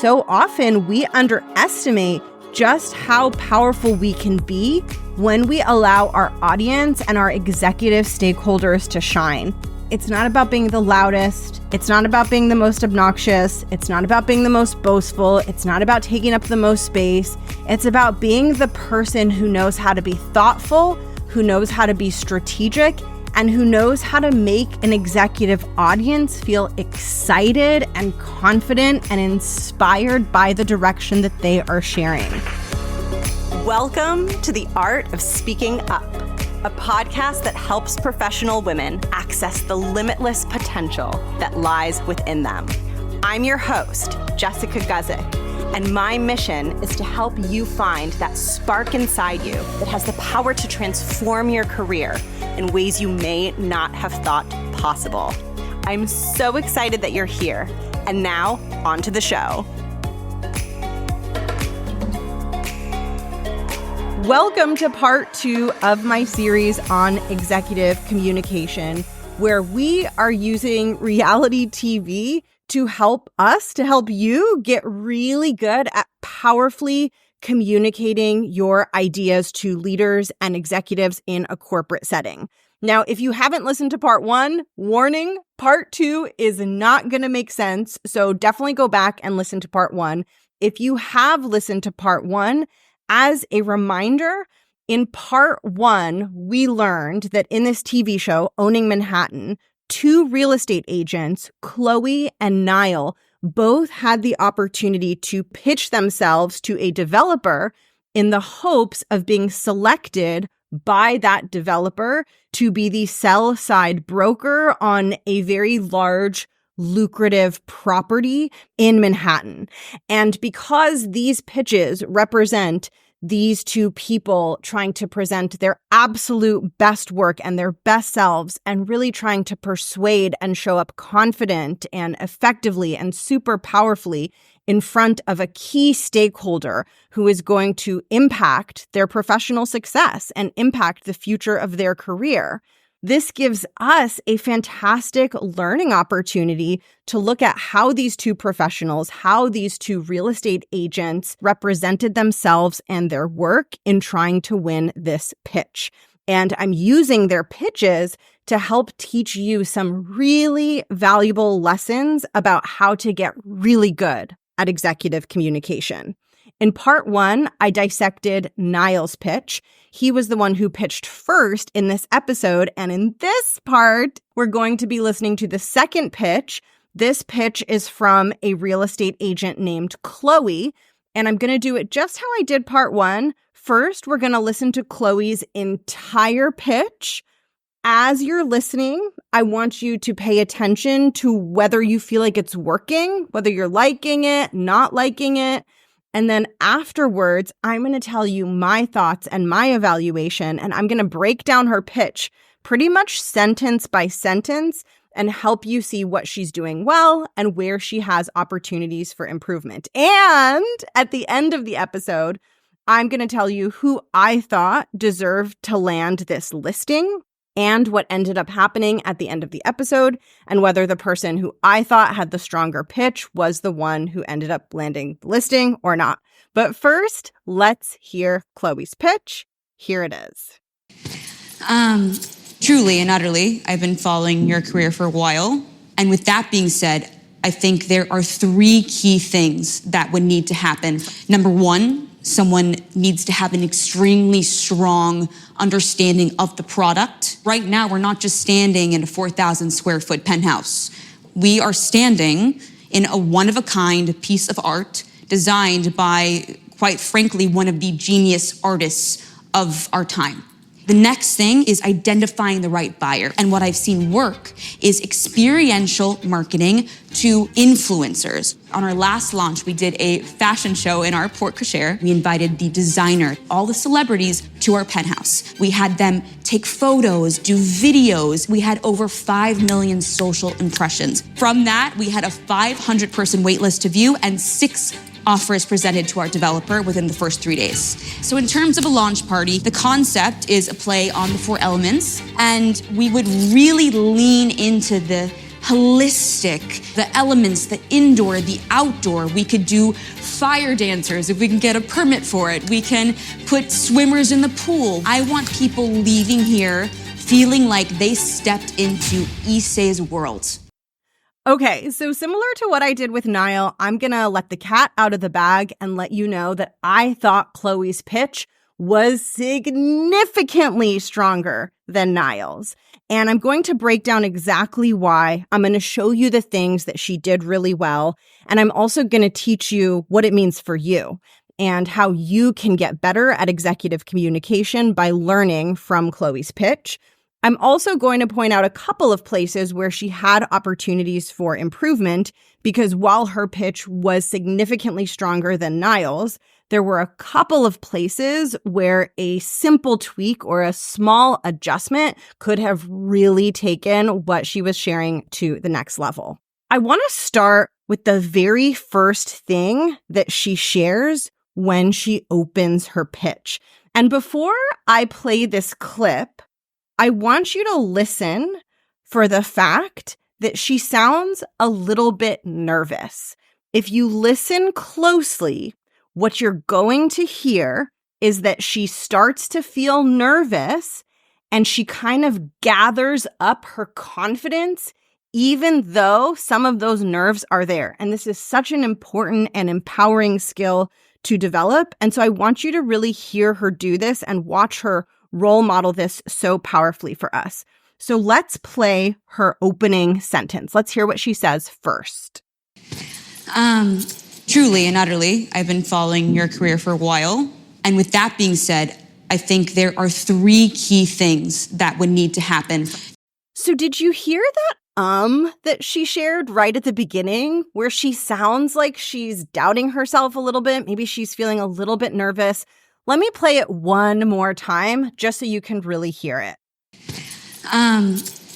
so often we underestimate just how powerful we can be when we allow our audience and our executive stakeholders to shine. It's not about being the loudest. It's not about being the most obnoxious. It's not about being the most boastful. It's not about taking up the most space. It's about being the person who knows how to be thoughtful, who knows how to be strategic, and who knows how to make an executive audience feel excited and confident and inspired by the direction that they are sharing. Welcome to The Art of Speaking Up, a podcast that helps professional women access the limitless potential that lies within them. I'm your host, Jessica Guzik, and my mission is to help you find that spark inside you that has the power to transform your career in ways you may not have thought possible. I'm so excited that you're here. And now, on to the show. Welcome to part 2 of my series on executive communication, where we are using reality TV to help you get really good at powerfully communicating your ideas to leaders and executives in a corporate setting. Now, if you haven't listened to part 1, warning, part 2 is not going to make sense. So definitely go back and listen to part 1. If you have listened to part 1, as a reminder, in part 1, we learned that in this TV show, Owning Manhattan, 2 real estate agents, Chloe and Niall, both had the opportunity to pitch themselves to a developer in the hopes of being selected by that developer to be the sell-side broker on a very large, lucrative property in Manhattan. And because these pitches represent these 2 people trying to present their absolute best work and their best selves and really trying to persuade and show up confident and effectively and super powerfully in front of a key stakeholder who is going to impact their professional success and impact the future of their career. This gives us a fantastic learning opportunity to look at how these 2 professionals, how these 2 real estate agents represented themselves and their work in trying to win this pitch. And I'm using their pitches to help teach you some really valuable lessons about how to get really good at executive communication. In part 1, I dissected Niall's pitch. He was the one who pitched first in this episode. And in this part, we're going to be listening to the second pitch. This pitch is from a real estate agent named Chloe. And I'm going to do it just how I did part 1. First, we're going to listen to Chloe's entire pitch. As you're listening, I want you to pay attention to whether you feel like it's working, whether you're liking it, not liking it. And then afterwards, I'm going to tell you my thoughts and my evaluation, and I'm going to break down her pitch pretty much sentence by sentence and help you see what she's doing well and where she has opportunities for improvement. And at the end of the episode, I'm going to tell you who I thought deserved to land this listing and what ended up happening at the end of the episode, and whether the person who I thought had the stronger pitch was the one who ended up landing the listing or not. But first, let's hear Chloe's pitch. Here it is. Truly and utterly, I've been following your career for a while. And with that being said, I think there are 3 key things that would need to happen. Number 1, someone needs to have an extremely strong understanding of the product. Right now, we're not just standing in a 4,000 square foot penthouse. We are standing in a one-of-a-kind piece of art designed by, quite frankly, one of the genius artists of our time. The next thing is identifying the right buyer. And what I've seen work is experiential marketing to influencers. On our last launch, we did a fashion show in our porte cochere. We invited the designer, all the celebrities to our penthouse. We had them take photos, do videos. We had over 5 million social impressions. From that, we had a 500-person waitlist to view and 6 offers presented to our developer within the first 3 days. So in terms of a launch party, the concept is a play on the 4 elements, and we would really lean into the holistic. The elements, the indoor, the outdoor. We could do fire dancers if we can get a permit for it. We can put swimmers in the pool. I want people leaving here feeling like they stepped into Issei's world. Okay, so similar to what I did with Niall, I'm going to let the cat out of the bag and let you know that I thought Chloe's pitch was significantly stronger than Niall's. And I'm going to break down exactly why. I'm going to show you the things that she did really well. And I'm also going to teach you what it means for you and how you can get better at executive communication by learning from Chloe's pitch. I'm also going to point out a couple of places where she had opportunities for improvement because while her pitch was significantly stronger than Niall's, there were a couple of places where a simple tweak or a small adjustment could have really taken what she was sharing to the next level. I want to start with the very first thing that she shares when she opens her pitch. And before I play this clip, I want you to listen for the fact that she sounds a little bit nervous. If you listen closely, what you're going to hear is that she starts to feel nervous and she kind of gathers up her confidence, even though some of those nerves are there. And this is such an important and empowering skill to develop. And so I want you to really hear her do this and watch her role model this so powerfully for us. So let's play her opening sentence. Let's hear what she says first. Truly and utterly, I've been following your career for a while. And with that being said, I think there are three key things that would need to happen. So did you hear that she shared right at the beginning where she sounds like she's doubting herself a little bit? Maybe she's feeling a little bit nervous. Let me play it one more time just so you can really hear it.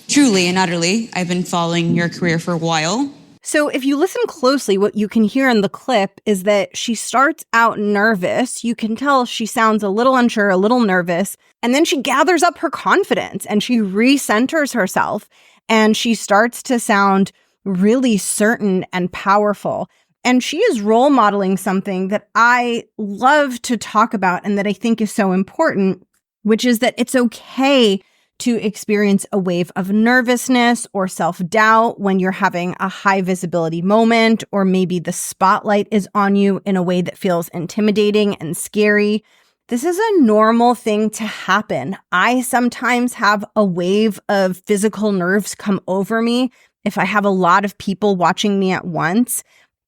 Truly and utterly, I've been following your career for a while. So if you listen closely, what you can hear in the clip is that she starts out nervous. You can tell she sounds a little unsure, a little nervous, and then she gathers up her confidence and she recenters herself and she starts to sound really certain and powerful. And she is role modeling something that I love to talk about and that I think is so important, which is that it's okay to experience a wave of nervousness or self-doubt when you're having a high visibility moment, or maybe the spotlight is on you in a way that feels intimidating and scary. This is a normal thing to happen. I sometimes have a wave of physical nerves come over me if I have a lot of people watching me at once.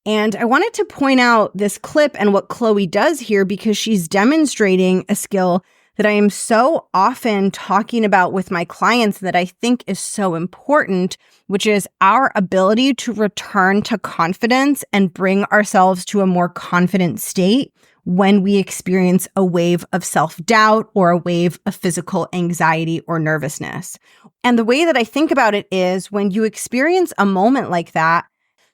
And I wanted to point out this clip and what Chloe does here because she's demonstrating a skill that I am so often talking about with my clients that I think is so important, which is our ability to return to confidence and bring ourselves to a more confident state when we experience a wave of self-doubt or a wave of physical anxiety or nervousness. And the way that I think about it is when you experience a moment like that,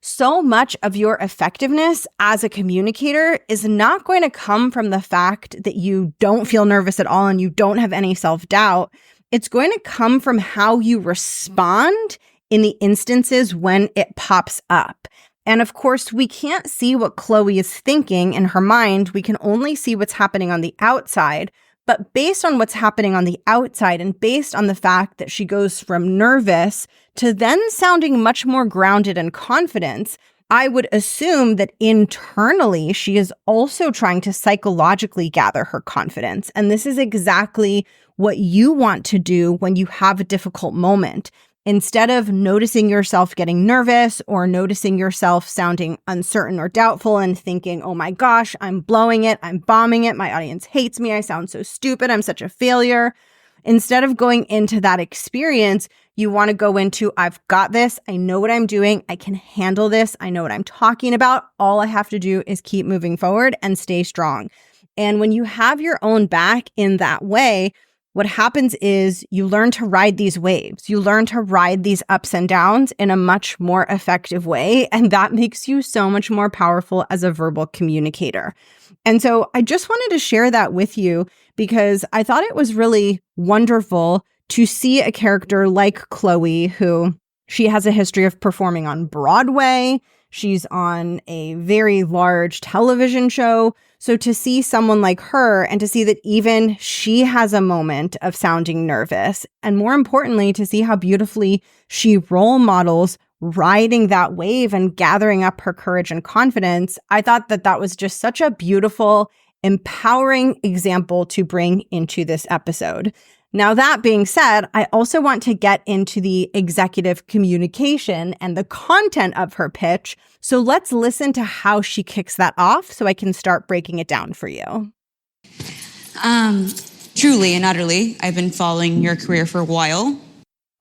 so much of your effectiveness as a communicator is not going to come from the fact that you don't feel nervous at all and you don't have any self-doubt. It's going to come from how you respond in the instances when it pops up. And of course, we can't see what Chloe is thinking in her mind. We can only see what's happening on the outside. But based on what's happening on the outside and based on the fact that she goes from nervous to then sounding much more grounded and confident, I would assume that internally she is also trying to psychologically gather her confidence. And this is exactly what you want to do when you have a difficult moment. Instead of noticing yourself getting nervous or noticing yourself sounding uncertain or doubtful and thinking, oh my gosh, I'm blowing it, I'm bombing it, my audience hates me, I sound so stupid, I'm such a failure. Instead of going into that experience, you want to go into, I've got this, I know what I'm doing, I can handle this, I know what I'm talking about. All I have to do is keep moving forward and stay strong. And when you have your own back in that way, what happens is you learn to ride these waves. You learn to ride these ups and downs in a much more effective way. And that makes you so much more powerful as a verbal communicator. And so I just wanted to share that with you because I thought it was really wonderful to see a character like Chloe who She has a history of performing on Broadway. She's on a very large television show. So to see someone like her and to see that even she has a moment of sounding nervous, and more importantly, to see how beautifully she role models riding that wave and gathering up her courage and confidence, I thought that that was just such a beautiful, empowering example to bring into this episode. Now, that being said, I also want to get into the executive communication and the content of her pitch. So let's listen to how she kicks that off so I can start breaking it down for you. Truly and utterly, I've been following your career for a while.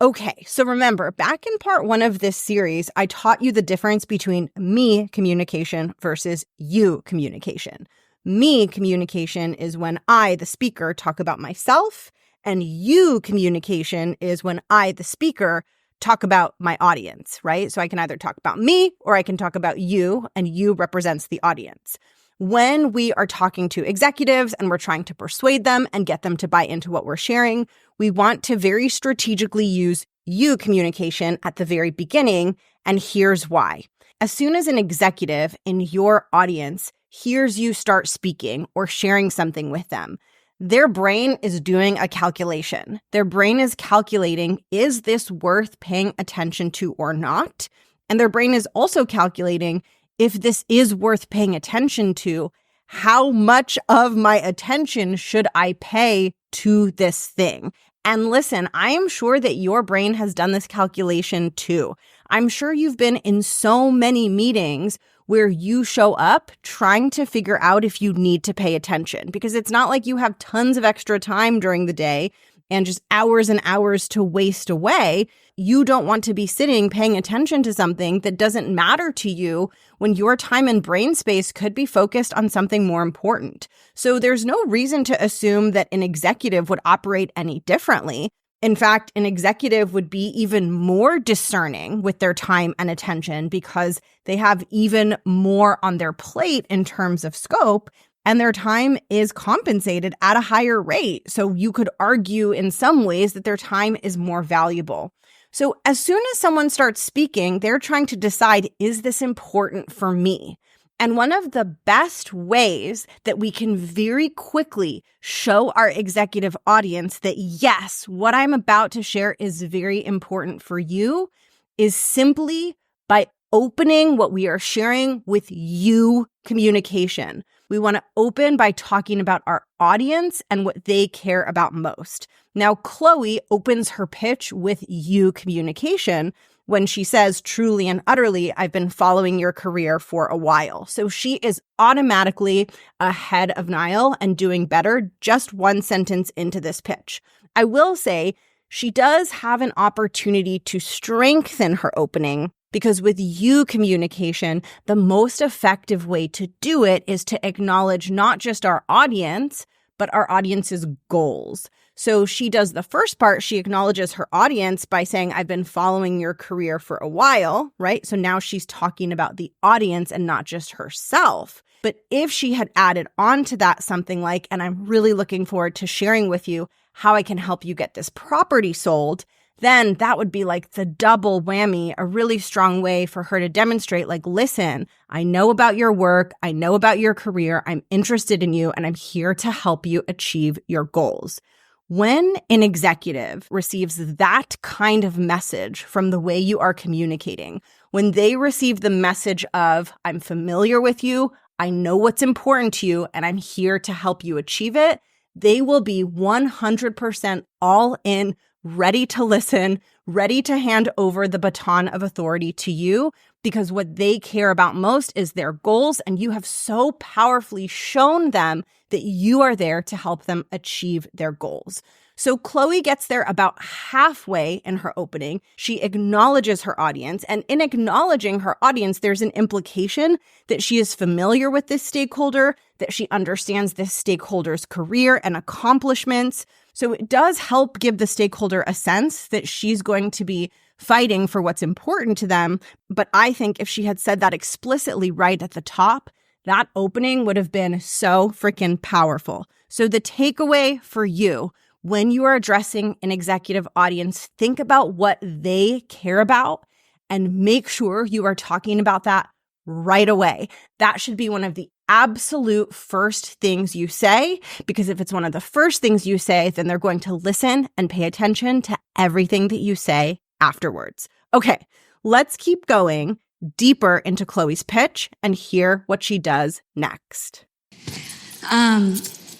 Okay, so remember, back in part 1 of this series, I taught you the difference between me communication versus you communication. Me communication is when I, the speaker, talk about myself, and you communication is when I, the speaker, talk about my audience, right? So I can either talk about me or I can talk about you, and you represents the audience. When we are talking to executives and we're trying to persuade them and get them to buy into what we're sharing, we want to very strategically use you communication at the very beginning, and here's why. As soon as an executive in your audience hears you start speaking or sharing something with them, their brain is doing a calculation. Their brain is calculating, is this worth paying attention to or not? And their brain is also calculating, if this is worth paying attention to, how much of my attention should I pay to this thing? And listen, I am sure that your brain has done this calculation too. I'm sure you've been in so many meetings where you show up trying to figure out if you need to pay attention, because it's not like you have tons of extra time during the day and just hours and hours to waste away. You don't want to be sitting paying attention to something that doesn't matter to you when your time and brain space could be focused on something more important. So there's no reason to assume that an executive would operate any differently. In fact, an executive would be even more discerning with their time and attention because they have even more on their plate in terms of scope, and their time is compensated at a higher rate. So you could argue in some ways that their time is more valuable. So as soon as someone starts speaking, they're trying to decide, is this important for me? And one of the best ways that we can very quickly show our executive audience that, yes, what I'm about to share is very important for you is simply by opening what we are sharing with you communication. We want to open by talking about our audience and what they care about most. Now, Chloe opens her pitch with you communication when she says, truly and utterly, I've been following your career for a while. So she is automatically ahead of Niall and doing better just one sentence into this pitch. I will say she does have an opportunity to strengthen her opening, because with you communication, the most effective way to do it is to acknowledge not just our audience, but our audience's goals. So she does the first part. She acknowledges her audience by saying, I've been following your career for a while, right? So now she's talking about the audience and not just herself. But if she had added on to that something like, and I'm really looking forward to sharing with you how I can help you get this property sold, then that would be like the double whammy, a really strong way for her to demonstrate, like, listen, I know about your work, I know about your career, I'm interested in you, and I'm here to help you achieve your goals. When an executive receives that kind of message from the way you are communicating, when they receive the message of, I'm familiar with you, I know what's important to you, and I'm here to help you achieve it, they will be 100% all in, ready to listen, ready to hand over the baton of authority to you, because what they care about most is their goals, and you have so powerfully shown them that you are there to help them achieve their goals. So Chloe gets there about halfway in her opening. She acknowledges her audience, and in acknowledging her audience, there's an implication that she is familiar with this stakeholder, that she understands this stakeholder's career and accomplishments. So it does help give the stakeholder a sense that she's going to be fighting for what's important to them. But I think if she had said that explicitly right at the top, that opening would have been so freaking powerful. So the takeaway for you, when you are addressing an executive audience, think about what they care about and make sure you are talking about that right away. That should be one of the absolute first things you say, because if it's one of the first things you say, then they're going to listen and pay attention to everything that you say afterwards. Okay, let's keep going deeper into Chloe's pitch and hear what she does next.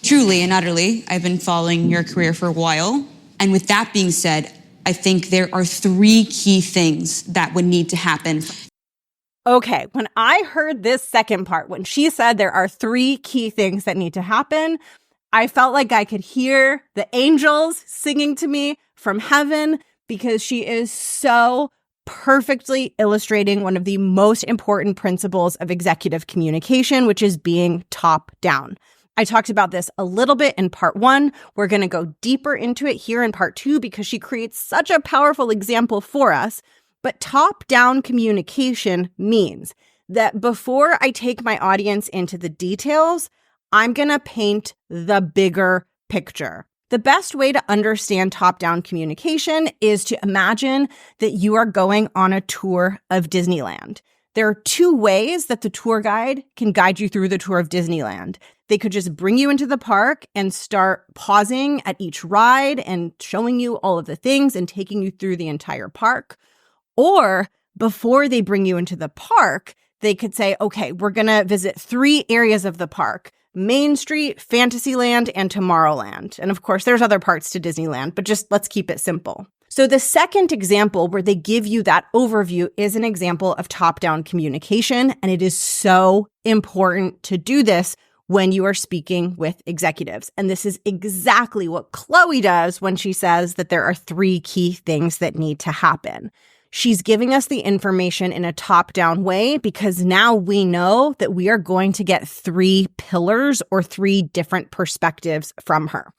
Truly and utterly, I've been following your career for a while. And with that being said, I think there are three key things that would need to happen. Okay, when I heard this second part, when she said there are three key things that need to happen, I felt like I could hear the angels singing to me from heaven, because she is so perfectly illustrating one of the most important principles of executive communication, which is being top down. I talked about this a little bit in part 1. We're going to go deeper into it here in part 2 because she creates such a powerful example for us. But top-down communication means that before I take my audience into the details, I'm going to paint the bigger picture. The best way to understand top-down communication is to imagine that you are going on a tour of Disneyland. There are two ways that the tour guide can guide you through the tour of Disneyland. They could just bring you into the park and start pausing at each ride and showing you all of the things and taking you through the entire park. Or before they bring you into the park, they could say, okay, we're going to visit 3 areas of the park: Main Street, Fantasyland, and Tomorrowland. And of course, there's other parts to Disneyland, but just let's keep it simple. So the second example where they give you that overview is an example of top-down communication, and it is so important to do this when you are speaking with executives. And this is exactly what Chloe does when she says that there are 3 key things that need to happen. She's giving us the information in a top-down way because now we know that we are going to get 3 pillars or 3 different perspectives from her.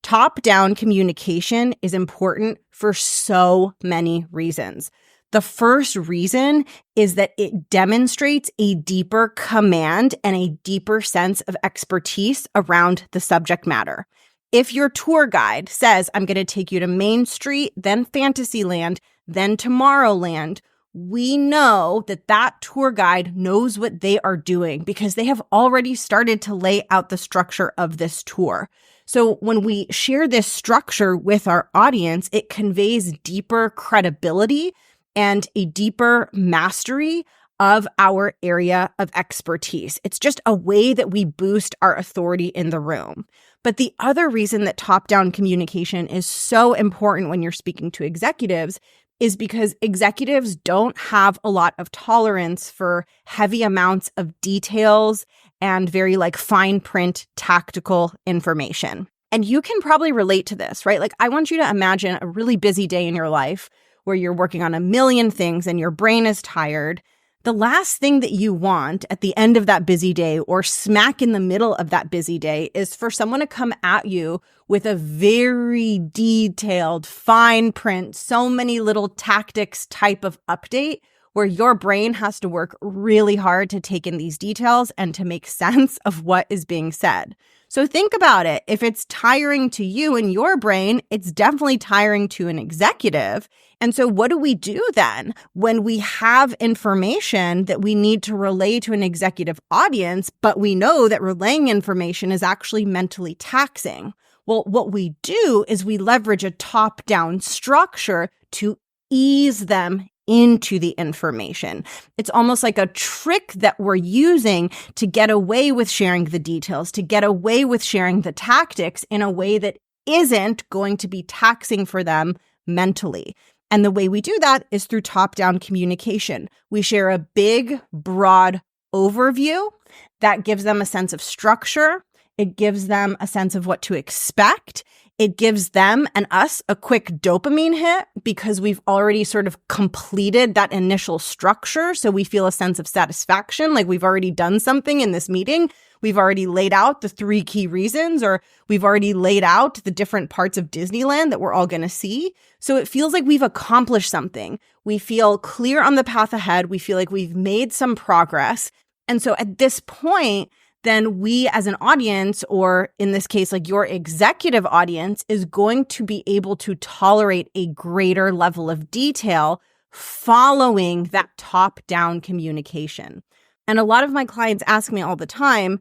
Top-down communication is important for so many reasons. The first reason is that it demonstrates a deeper command and a deeper sense of expertise around the subject matter. If your tour guide says, I'm going to take you to Main Street, then Fantasyland, then Tomorrowland, we know that that tour guide knows what they are doing because they have already started to lay out the structure of this tour. So when we share this structure with our audience, it conveys deeper credibility and a deeper mastery of our area of expertise. It's just a way that we boost our authority in the room. But the other reason that top-down communication is so important when you're speaking to executives is because executives don't have a lot of tolerance for heavy amounts of details and very fine print tactical information. And you can probably relate to this, right? I want you to imagine a really busy day in your life where you're working on a million things and your brain is tired. The last thing that you want at the end of that busy day or smack in the middle of that busy day is for someone to come at you with a very detailed, fine print, so many little tactics type of update where your brain has to work really hard to take in these details and to make sense of what is being said. So think about it. If it's tiring to you in your brain, it's definitely tiring to an executive. And so what do we do then when we have information that we need to relay to an executive audience, but we know that relaying information is actually mentally taxing? Well, what we do is we leverage a top-down structure to ease them into the information. It's almost like a trick that we're using to get away with sharing the details, to get away with sharing the tactics in a way that isn't going to be taxing for them mentally. And the way we do that is through top-down communication. We share a big, broad overview that gives them a sense of structure. It gives them a sense of what to expect. It gives them and us a quick dopamine hit because we've already sort of completed that initial structure. So we feel a sense of satisfaction, like we've already done something in this meeting. We've already laid out the 3 key reasons, or we've already laid out the different parts of Disneyland that we're all going to see. So it feels like we've accomplished something. We feel clear on the path ahead. We feel like we've made some progress. And so at this point, then we as an audience, or in this case, like your executive audience, is going to be able to tolerate a greater level of detail following that top-down communication. And a lot of my clients ask me all the time,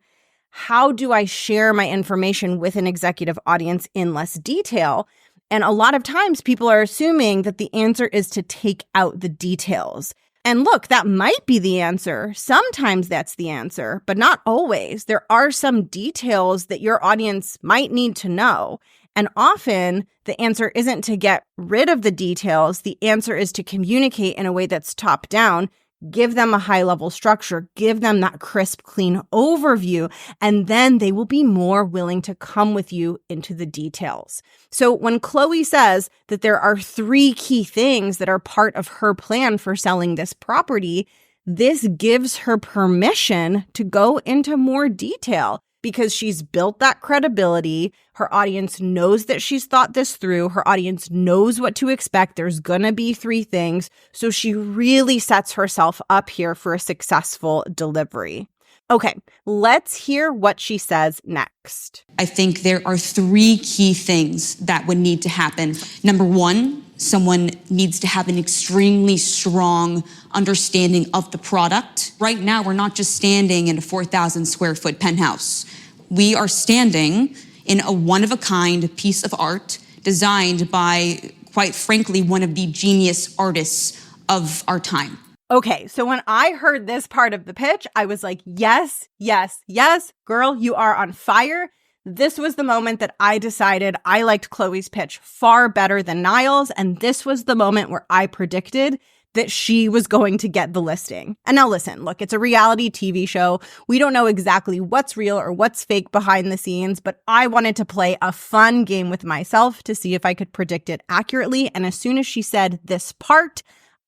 how do I share my information with an executive audience in less detail? And a lot of times people are assuming that the answer is to take out the details. And look, that might be the answer. Sometimes that's the answer, but not always. There are some details that your audience might need to know. And often the answer isn't to get rid of the details. The answer is to communicate in a way that's top down, give them a high level structure, give them that crisp, clean overview, and then they will be more willing to come with you into the details. So when Chloe says that there are 3 key things that are part of her plan for selling this property, this gives her permission to go into more detail because she's built that credibility. Her audience knows that she's thought this through. Her audience knows what to expect. There's going to be 3 things. So she really sets herself up here for a successful delivery. Okay, let's hear what she says next. I think there are 3 key things that would need to happen. Number 1, someone needs to have an extremely strong understanding of the product. Right now, we're not just standing in a 4,000 square foot penthouse. We are standing in a one-of-a-kind piece of art designed by, quite frankly, one of the genius artists of our time. Okay, so when I heard this part of the pitch, I was like, yes, yes, yes, girl, you are on fire. This was the moment that I decided I liked Chloe's pitch far better than Niall's, and this was the moment where I predicted that she was going to get the listing. And now listen, look, it's a reality TV show. We don't know exactly what's real or what's fake behind the scenes, but I wanted to play a fun game with myself to see if I could predict it accurately. And as soon as she said this part,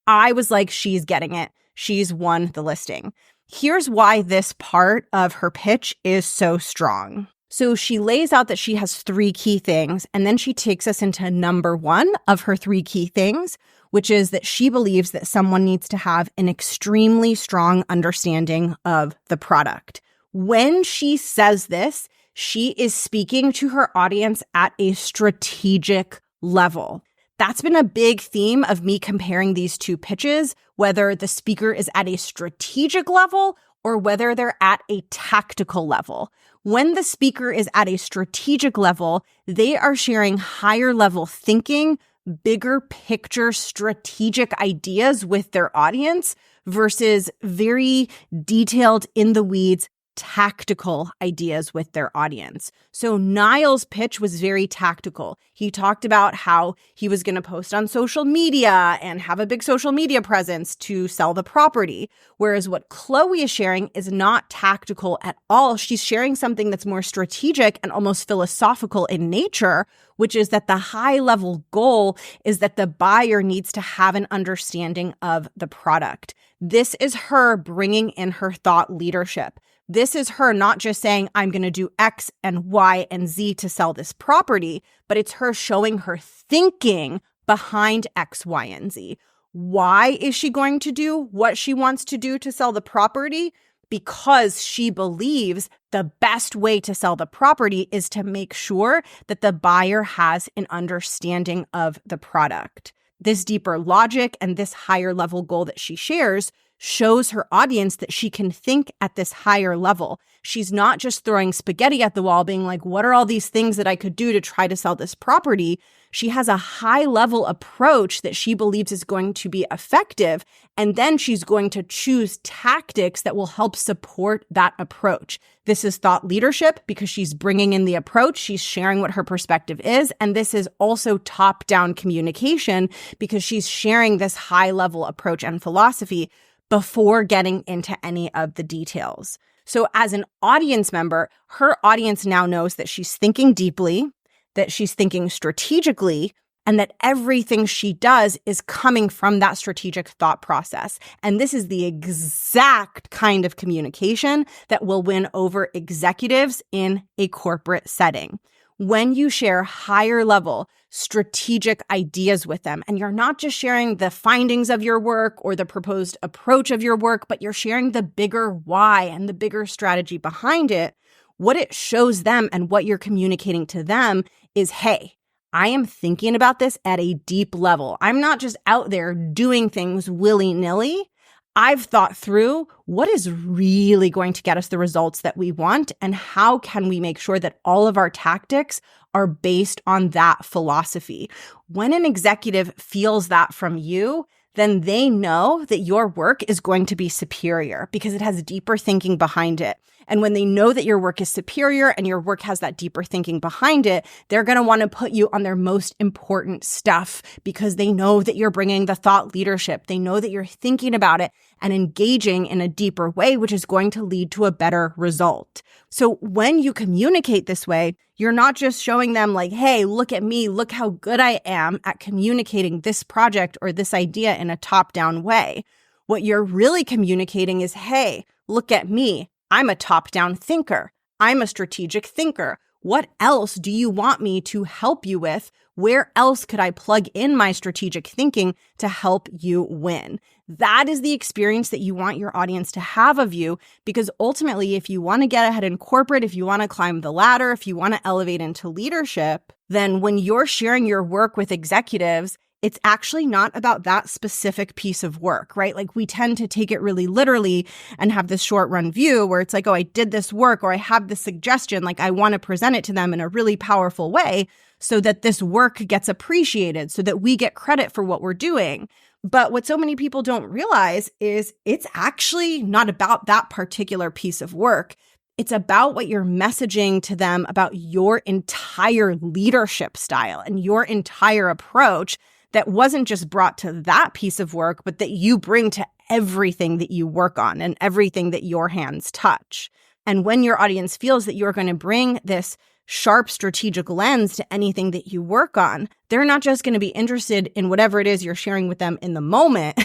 I was like, she's getting it. She's won the listing. Here's why this part of her pitch is so strong. So she lays out that she has 3 key things, and then she takes us into number 1 of her 3 key things, which is that she believes that someone needs to have an extremely strong understanding of the product. When she says this, she is speaking to her audience at a strategic level. That's been a big theme of me comparing these 2 pitches, whether the speaker is at a strategic level or whether they're at a tactical level. When the speaker is at a strategic level, they are sharing higher level thinking, bigger picture strategic ideas with their audience versus very detailed in the weeds tactical ideas with their audience. So Niall's pitch was very tactical. He talked about how he was going to post on social media and have a big social media presence to sell the property. Whereas what Chloe is sharing is not tactical at all. She's sharing something that's more strategic and almost philosophical in nature, which is that the high level goal is that the buyer needs to have an understanding of the product. This is her bringing in her thought leadership. This is her not just saying, I'm going to do X and Y and Z to sell this property, but it's her showing her thinking behind X, Y, and Z. Why is she going to do what she wants to do to sell the property? Because she believes the best way to sell the property is to make sure that the buyer has an understanding of the product. This deeper logic and this higher level goal that she shares shows her audience that she can think at this higher level. She's not just throwing spaghetti at the wall, being like, what are all these things that I could do to try to sell this property? She has a high level approach that she believes is going to be effective. And then she's going to choose tactics that will help support that approach. This is thought leadership because she's bringing in the approach. She's sharing what her perspective is. And this is also top-down communication because she's sharing this high level approach and philosophy before getting into any of the details. So as an audience member, her audience now knows that she's thinking deeply, that she's thinking strategically, and that everything she does is coming from that strategic thought process. And this is the exact kind of communication that will win over executives in a corporate setting. when you share higher level strategic ideas with them, and you're not just sharing the findings of your work or the proposed approach of your work, but you're sharing the bigger why and the bigger strategy behind it, what it shows them and what you're communicating to them is, hey, I am thinking about this at a deep level. I'm not just out there doing things willy-nilly. I've thought through what is really going to get us the results that we want, and how can we make sure that all of our tactics are based on that philosophy. When an executive feels that from you, then they know that your work is going to be superior because it has deeper thinking behind it. And when they know that your work is superior and your work has that deeper thinking behind it, they're going to want to put you on their most important stuff because they know that you're bringing the thought leadership. They know that you're thinking about it and engaging in a deeper way, which is going to lead to a better result. So when you communicate this way, you're not just showing them like, hey, look at me, look how good I am at communicating this project or this idea in a top-down way. What you're really communicating is, hey, look at me. I'm a top-down thinker. I'm a strategic thinker. What else do you want me to help you with? Where else could I plug in my strategic thinking to help you win? That is the experience that you want your audience to have of you, because ultimately, if you want to get ahead in corporate, if you want to climb the ladder, if you want to elevate into leadership, then when you're sharing your work with executives, it's actually not about that specific piece of work, right? Like we tend to take it really literally and have this short run view where it's like, oh, I did this work or I have this suggestion, like I want to present it to them in a really powerful way so that this work gets appreciated, so that we get credit for what we're doing. But what so many people don't realize is it's actually not about that particular piece of work. It's about what you're messaging to them about your entire leadership style and your entire approach that wasn't just brought to that piece of work, but that you bring to everything that you work on and everything that your hands touch. And when your audience feels that you're going to bring this sharp strategic lens to anything that you work on, they're not just going to be interested in whatever it is you're sharing with them in the moment.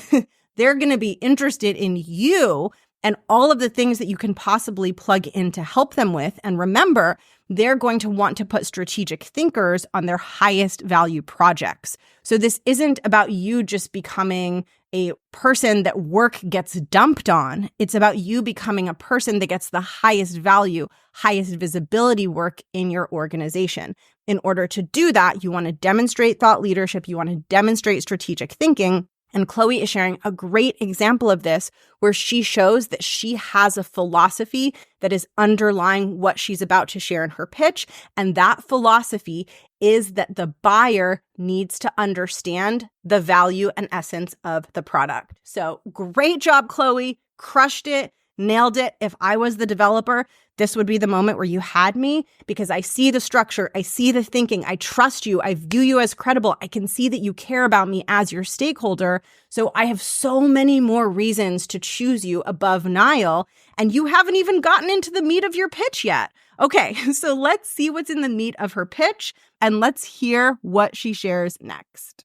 They're going to be interested in you and all of the things that you can possibly plug in to help them with. And remember, they're going to want to put strategic thinkers on their highest value projects. So this isn't about you just becoming a person that work gets dumped on. It's about you becoming a person that gets the highest value, highest visibility work in your organization. In order to do that, you want to demonstrate thought leadership. You want to demonstrate strategic thinking. And Chloe is sharing a great example of this where she shows that she has a philosophy that is underlying what she's about to share in her pitch. And that philosophy is that the buyer needs to understand the value and essence of the product. So great job, Chloe. Crushed it. Nailed it. If I was the developer, this would be the moment where you had me, because I see the structure, I see the thinking, I trust you, I view you as credible, I can see that you care about me as your stakeholder, so I have so many more reasons to choose you above Niall, and you haven't even gotten into the meat of your pitch yet. Okay, so let's see what's in the meat of her pitch, and let's hear what she shares next.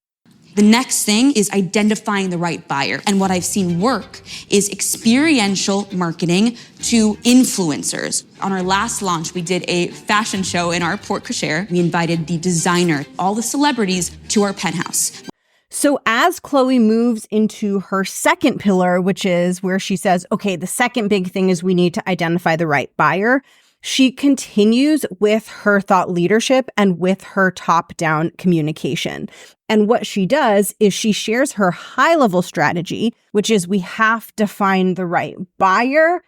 The next thing is identifying the right buyer. And what I've seen work is experiential marketing to influencers. On our last launch, we did a fashion show in our porte cochere. We invited the designer, all the celebrities to our penthouse. So as Chloe moves into her second pillar, which is where she says, okay, the second big thing is we need to identify the right buyer, she continues with her thought leadership and with her top-down communication. And what she does is she shares her high-level strategy, which is we have to find the right buyer.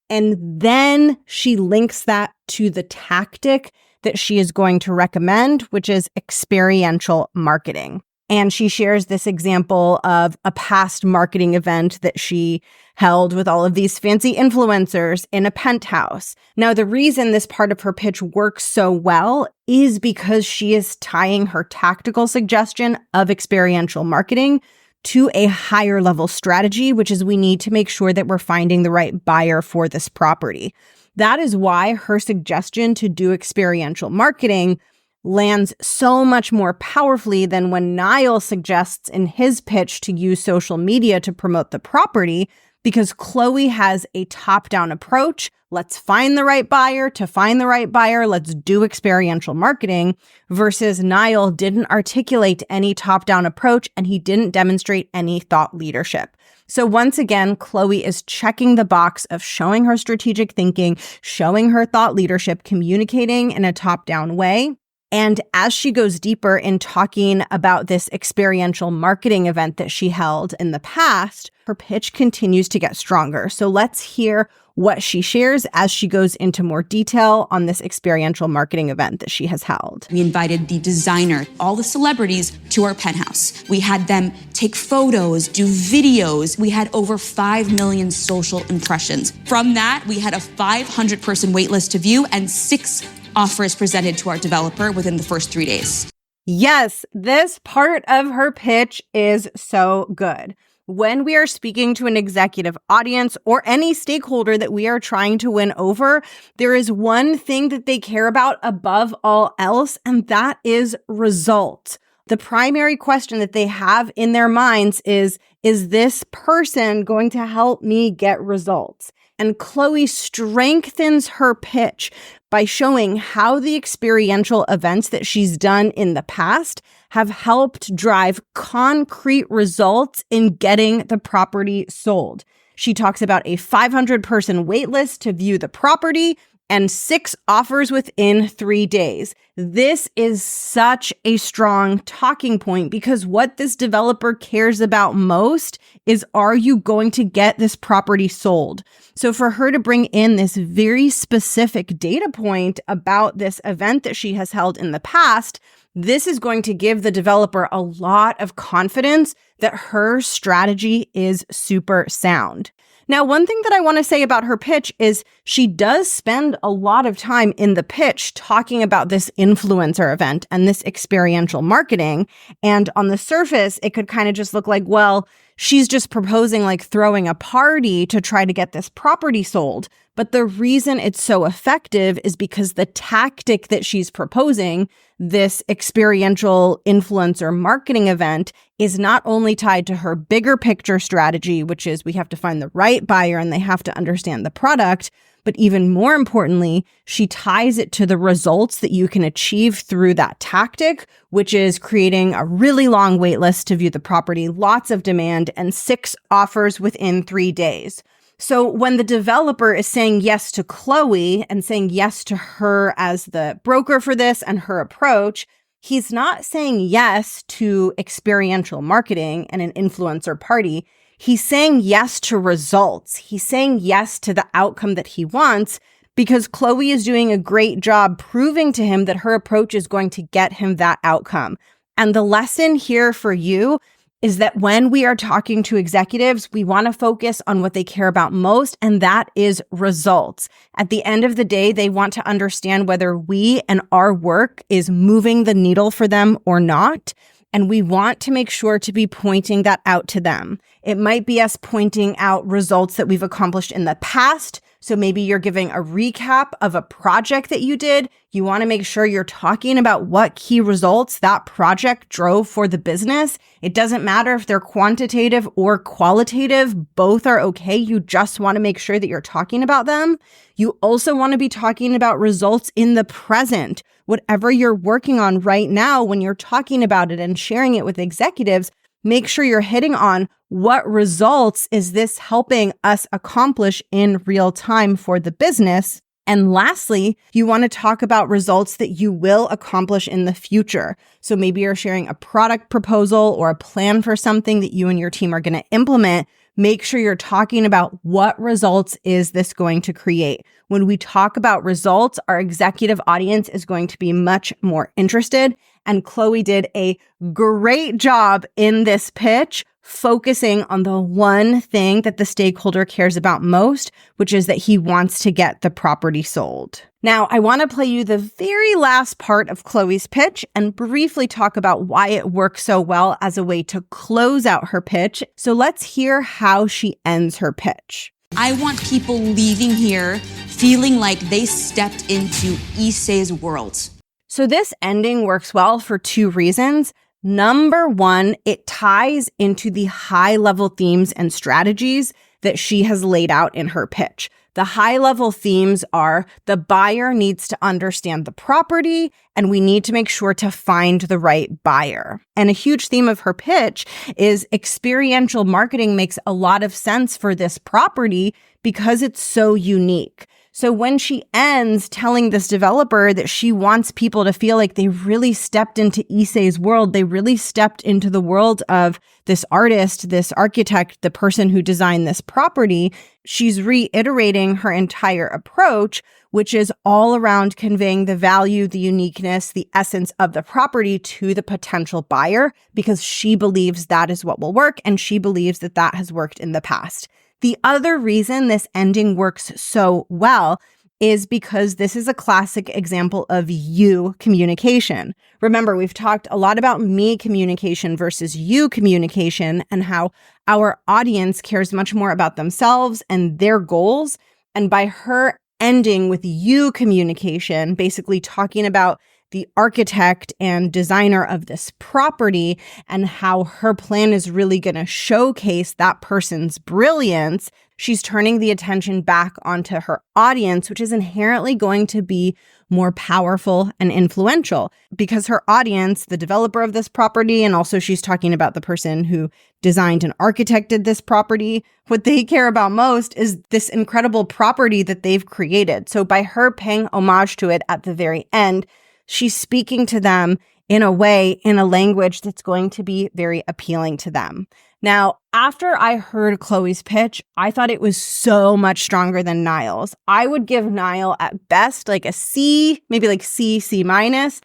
And then she links that to the tactic that she is going to recommend, which is experiential marketing. And she shares this example of a past marketing event that she held with all of these fancy influencers in a penthouse. Now, the reason this part of her pitch works so well is because she is tying her tactical suggestion of experiential marketing to a higher level strategy, which is we need to make sure that we're finding the right buyer for this property. That is why her suggestion to do experiential marketing lands so much more powerfully than when Niall suggests in his pitch to use social media to promote the property, because Chloe has a top-down approach. Let's find the right buyer. To find the right buyer, let's do experiential marketing, versus Niall didn't articulate any top-down approach and he didn't demonstrate any thought leadership. So once again, Chloe is checking the box of showing her strategic thinking, showing her thought leadership, communicating in a top-down way. And as she goes deeper in talking about this experiential marketing event that she held in the past, her pitch continues to get stronger. So let's hear what she shares as she goes into more detail on this experiential marketing event that she has held. We invited the designer, all the celebrities to our penthouse. We had them take photos, do videos. We had over 5 million social impressions. From that, we had a 500-person waitlist to view and 6 offers presented to our developer within the first 3 days. Yes, this part of her pitch is so good. When we are speaking to an executive audience or any stakeholder that we are trying to win over, there is one thing that they care about above all else, and that is results. The primary question that they have in their minds is this person going to help me get results? And Chloe strengthens her pitch by showing how the experiential events that she's done in the past have helped drive concrete results in getting the property sold. She talks about a 500-person waitlist to view the property and 6 offers within 3 days. This is such a strong talking point because what this developer cares about most is, are you going to get this property sold? So for her to bring in this very specific data point about this event that she has held in the past, this is going to give the developer a lot of confidence that her strategy is super sound. Now, one thing that I want to say about her pitch is she does spend a lot of time in the pitch talking about this influencer event and this experiential marketing. And on the surface, it could kind of just look like, well, she's just proposing like throwing a party to try to get this property sold. But the reason it's so effective is because the tactic that she's proposing, this experiential influencer marketing event, is not only tied to her bigger picture strategy, which is we have to find the right buyer and they have to understand the product, but even more importantly, she ties it to the results that you can achieve through that tactic, which is creating a really long wait list to view the property, lots of demand, and 6 offers within 3 days. So when the developer is saying yes to Chloe and saying yes to her as the broker for this and her approach, he's not saying yes to experiential marketing and an influencer party. He's saying yes to results. He's saying yes to the outcome that he wants because Chloe is doing a great job proving to him that her approach is going to get him that outcome. And the lesson here for you is that when we are talking to executives, we want to focus on what they care about most, and that is results. At the end of the day, they want to understand whether we and our work is moving the needle for them or not. And we want to make sure to be pointing that out to them. It might be us pointing out results that we've accomplished in the past. So maybe you're giving a recap of a project that you did. You want to make sure you're talking about what key results that project drove for the business. It doesn't matter if they're quantitative or qualitative. Both are okay. You just want to make sure that you're talking about them. You also want to be talking about results in the present. Whatever you're working on right now, when you're talking about it and sharing it with executives, make sure you're hitting on what results is this helping us accomplish in real time for the business. And lastly, you want to talk about results that you will accomplish in the future. So maybe you're sharing a product proposal or a plan for something that you and your team are going to implement. Make sure you're talking about what results is this going to create. When we talk about results, our executive audience is going to be much more interested. And Chloe did a great job in this pitch, focusing on the one thing that the stakeholder cares about most, which is that he wants to get the property sold. Now, I want to play you the very last part of Chloe's pitch and briefly talk about why it works so well as a way to close out her pitch. So let's hear how she ends her pitch. I want people leaving here feeling like they stepped into Issei's world. So this ending works well for 2 reasons. Number 1, it ties into the high-level themes and strategies that she has laid out in her pitch. The high-level themes are the buyer needs to understand the property, and we need to make sure to find the right buyer. And a huge theme of her pitch is experiential marketing makes a lot of sense for this property because it's so unique. So when she ends telling this developer that she wants people to feel like they really stepped into Issei's world, they really stepped into the world of this artist, this architect, the person who designed this property, she's reiterating her entire approach, which is all around conveying the value, the uniqueness, the essence of the property to the potential buyer, because she believes that is what will work, and she believes that that has worked in the past. The other reason this ending works so well is because this is a classic example of you communication. Remember, we've talked a lot about me communication versus you communication and how our audience cares much more about themselves and their goals. And by her ending with you communication, basically talking about the architect and designer of this property and how her plan is really going to showcase that person's brilliance, she's turning the attention back onto her audience, which is inherently going to be more powerful and influential because her audience, the developer of this property, and also she's talking about the person who designed and architected this property, what they care about most is this incredible property that they've created. So by her paying homage to it at the very end, she's speaking to them in a way, in a language that's going to be very appealing to them. Now, after I heard Chloe's pitch, I thought it was so much stronger than Niall's. I would give Niall at best like a C, maybe like C, C minus.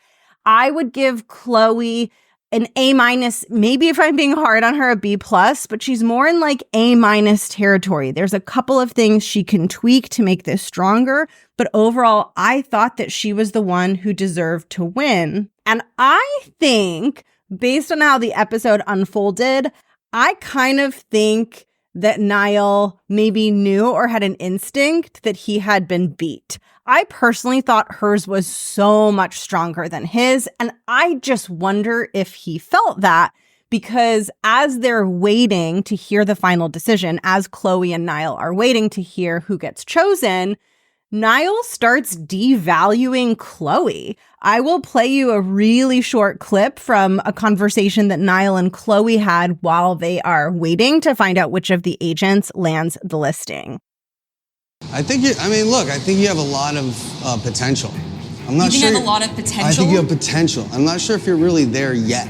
I would give Chloe an A minus, maybe if I'm being hard on her, a B plus, but she's more in like A minus territory. There's a couple of things she can tweak to make this stronger, but overall, I thought that she was the one who deserved to win. And I think, based on how the episode unfolded, I kind of think that Niall maybe knew or had an instinct that he had been beat. I personally thought hers was so much stronger than his, and I just wonder if he felt that because as they're waiting to hear the final decision, as Chloe and Niall are waiting to hear who gets chosen, Niall starts devaluing Chloe. I will play you a really short clip from a conversation that Niall and Chloe had while they are waiting to find out which of the agents lands the listing. I think you have a lot of potential. I'm not sure. You have a lot of potential? I think you have potential. I'm not sure if you're really there yet.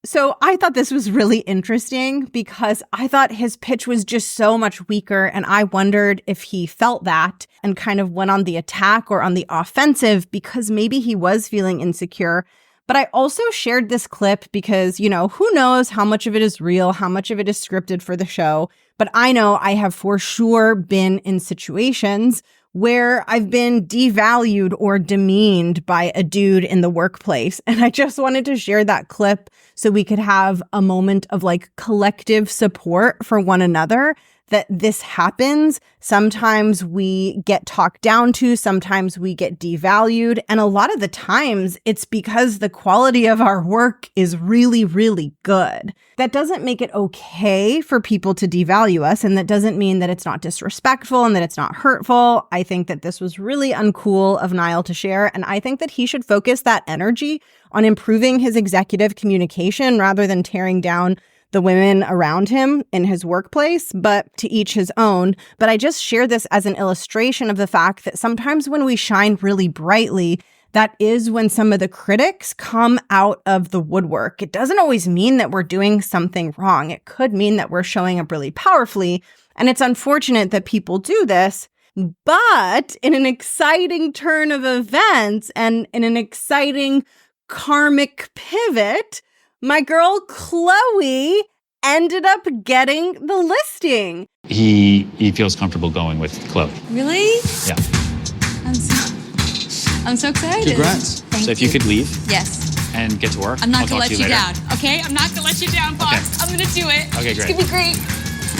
So I thought this was really interesting because I thought his pitch was just so much weaker, and I wondered if he felt that and kind of went on the attack or on the offensive because maybe he was feeling insecure. But I also shared this clip because, who knows how much of it is real, how much of it is scripted for the show. But I know I have for sure been in situations where I've been devalued or demeaned by a dude in the workplace. And I just wanted to share that clip so we could have a moment of like collective support for one another, that this happens. Sometimes we get talked down to, sometimes we get devalued. And a lot of the times it's because the quality of our work is really, really good. That doesn't make it okay for people to devalue us. And that doesn't mean that it's not disrespectful and that it's not hurtful. I think that this was really uncool of Niall to share. And I think that he should focus that energy on improving his executive communication rather than tearing down the women around him in his workplace, but to each his own. But I just share this as an illustration of the fact that sometimes when we shine really brightly, that is when some of the critics come out of the woodwork. It doesn't always mean that we're doing something wrong. It could mean that we're showing up really powerfully. And it's unfortunate that people do this. But in an exciting turn of events and in an exciting karmic pivot, my girl Chloe ended up getting the listing. He feels comfortable going with Chloe. Really? Yeah. I'm so excited. Congrats. Thank So if you could leave Yes. and get to work, I'm not I'll going talk to let to you later. down, okay? I'm not going to let you down, Fox. Okay. I'm going to do it. Okay, It's great. going to be great.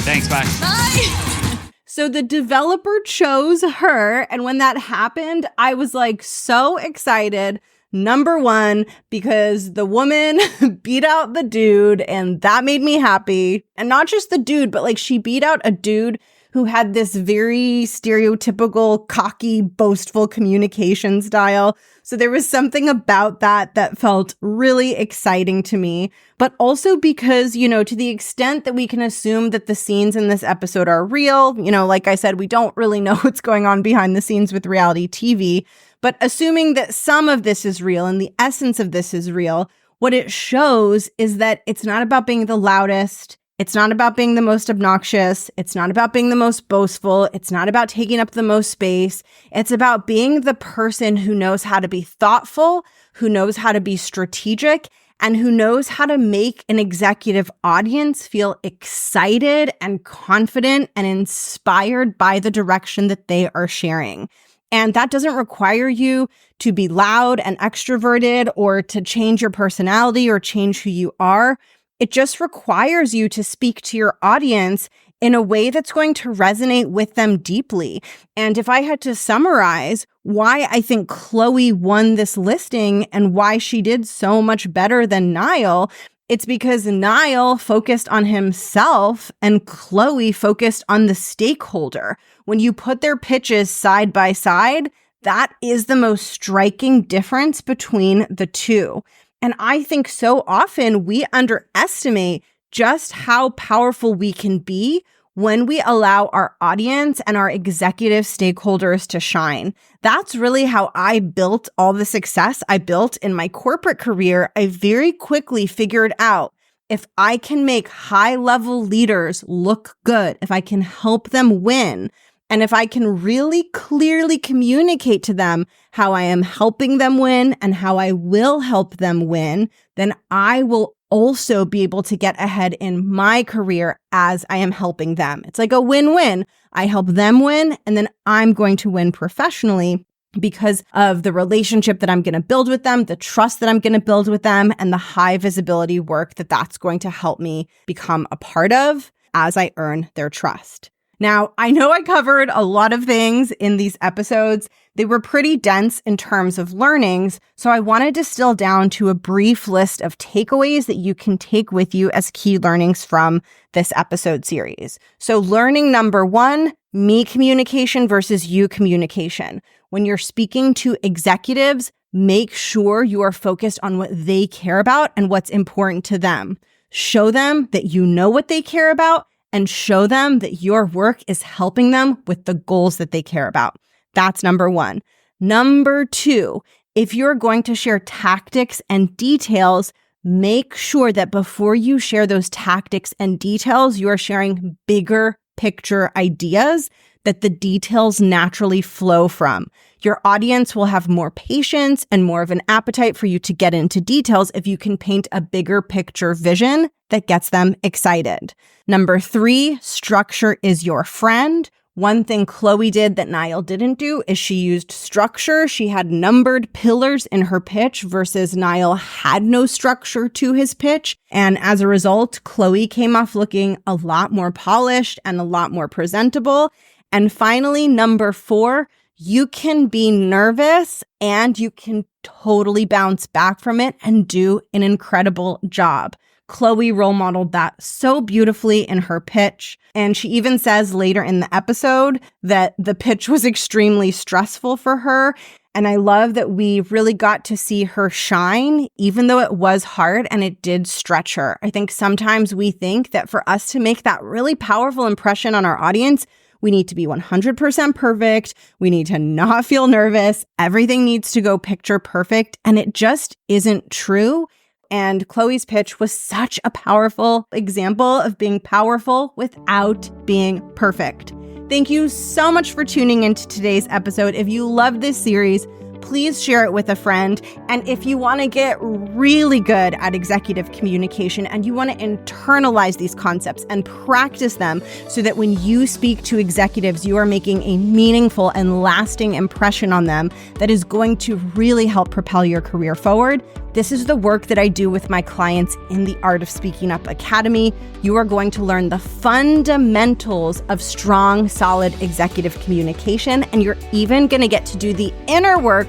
Thanks, bye. Bye. So the developer chose her. And when that happened, I was like so excited. Number one, because the woman beat out the dude, and that made me happy. And not just the dude, but like she beat out a dude who had this very stereotypical, cocky, boastful communication style. So there was something about that felt really exciting to me. But also because, to the extent that we can assume that the scenes in this episode are real, like I said, we don't really know what's going on behind the scenes with reality TV. But assuming that some of this is real and the essence of this is real, what it shows is that it's not about being the loudest. It's not about being the most obnoxious. It's not about being the most boastful. It's not about taking up the most space. It's about being the person who knows how to be thoughtful, who knows how to be strategic, and who knows how to make an executive audience feel excited and confident and inspired by the direction that they are sharing. And that doesn't require you to be loud and extroverted or to change your personality or change who you are. It just requires you to speak to your audience in a way that's going to resonate with them deeply. And if I had to summarize why I think Chloe won this listing and why she did so much better than Niall, it's because Niall focused on himself and Chloe focused on the stakeholder. When you put their pitches side by side, that is the most striking difference between the two. And I think so often we underestimate just how powerful we can be when we allow our audience and our executive stakeholders to shine. That's really how I built all the success I built in my corporate career. I very quickly figured out if I can make high-level leaders look good, if I can help them win, and if I can really clearly communicate to them how I am helping them win and how I will help them win, then I will also be able to get ahead in my career as I am helping them. It's like a win-win. I help them win, and then I'm going to win professionally because of the relationship that I'm going to build with them, the trust that I'm going to build with them, and the high visibility work that that's going to help me become a part of as I earn their trust. Now, I know I covered a lot of things in these episodes. They were pretty dense in terms of learnings, so I want to distill down to a brief list of takeaways that you can take with you as key learnings from this episode series. So learning number one, me communication versus you communication. When you're speaking to executives, make sure you are focused on what they care about and what's important to them. Show them that you know what they care about, and show them that your work is helping them with the goals that they care about. That's number one. Number two, if you're going to share tactics and details, make sure that before you share those tactics and details, you are sharing bigger picture ideas that the details naturally flow from. Your audience will have more patience and more of an appetite for you to get into details if you can paint a bigger picture vision that gets them excited. Number three, structure is your friend. One thing Chloe did that Niall didn't do is she used structure. She had numbered pillars in her pitch versus Niall had no structure to his pitch. And as a result, Chloe came off looking a lot more polished and a lot more presentable. And finally, number four, you can be nervous and you can totally bounce back from it and do an incredible job. Chloe role modeled that so beautifully in her pitch. And she even says later in the episode that the pitch was extremely stressful for her. And I love that we really got to see her shine, even though it was hard and it did stretch her. I think sometimes we think that for us to make that really powerful impression on our audience, we need to be 100% perfect. We need to not feel nervous. Everything needs to go picture perfect. And it just isn't true. And Chloe's pitch was such a powerful example of being powerful without being perfect. Thank you so much for tuning into today's episode. If you love this series, please share it with a friend. And if you want to get really good at executive communication and you want to internalize these concepts and practice them so that when you speak to executives, you are making a meaningful and lasting impression on them that is going to really help propel your career forward, this is the work that I do with my clients in the Art of Speaking Up Academy. You are going to learn the fundamentals of strong, solid executive communication, and you're even going to get to do the inner work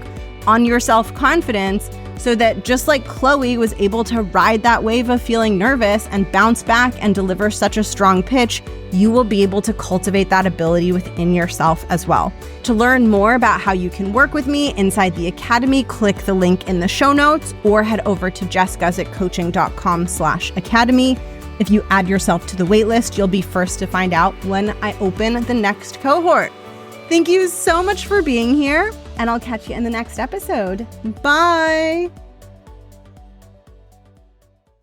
on your self-confidence so that just like Chloe was able to ride that wave of feeling nervous and bounce back and deliver such a strong pitch, you will be able to cultivate that ability within yourself as well. To learn more about how you can work with me inside the Academy, click the link in the show notes or head over to jessguzikcoaching.com/academy. If you add yourself to the waitlist, you'll be first to find out when I open the next cohort. Thank you so much for being here, and I'll catch you in the next episode. Bye.